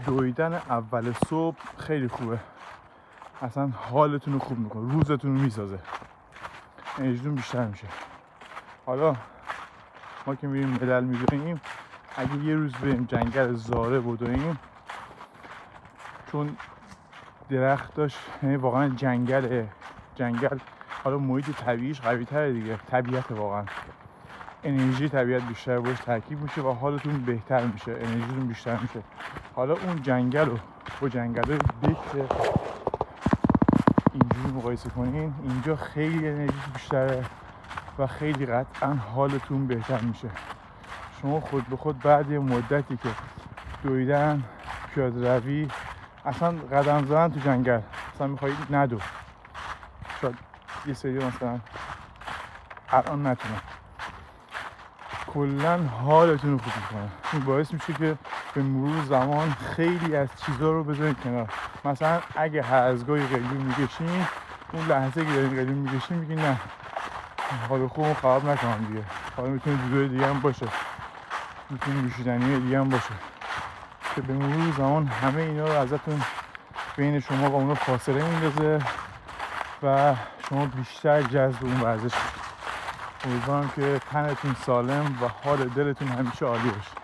دویدن اول صبح خیلی خوبه، اصلا حالتون رو خوب میکنه، روزتون رو میسازه، انرژیتون بیشتر میشه. حالا ما که میریم ملل میدویم، اگه یه روز بریم جنگل زاره بدویم، چون درخت داشت، یعنی واقعا جنگل حالا محیط طبیعیش قوی تره دیگه، طبیعت واقعا انرژی طبیعت بیشتر باش ترکیب میشه و حالتون بهتر میشه، انرژیتون بیشتر میشه. حالا اون جنگل رو با جنگل‌های بکر اینجوری مقایسه کنین، اینجا خیلی انرژی بیشتره و خیلی قطعا حالتون بهتر میشه. شما خود به خود بعد یه مدتی که دویدن، پیاده روی، اصلا قدم زدن تو جنگل، اصلا میخوایی ندو، شاید یه سری مثلا الان نتونم، کلن حالتون رو خوب میکنه. این باعث میشه که به مرور زمان خیلی از چیزا رو بذارید کنار. مثلا اگه هر از گاهی قلیون میکشین، اون لحظه که دارین قلیون میکشین میگین نه حال خوبم خراب نکنم دیگه، حالا میتونه ویدیو دیگه هم باشه، میتونه نوشیدنی دیگه هم باشه، که به مرور زمان همه اینا رو ازتون بین شما و اون فاصله میندازه و شما بیشتر جذب اون ورزش میشید. امیدوارم که تنتون سالم و حال دلتون همیشه عالی باشه.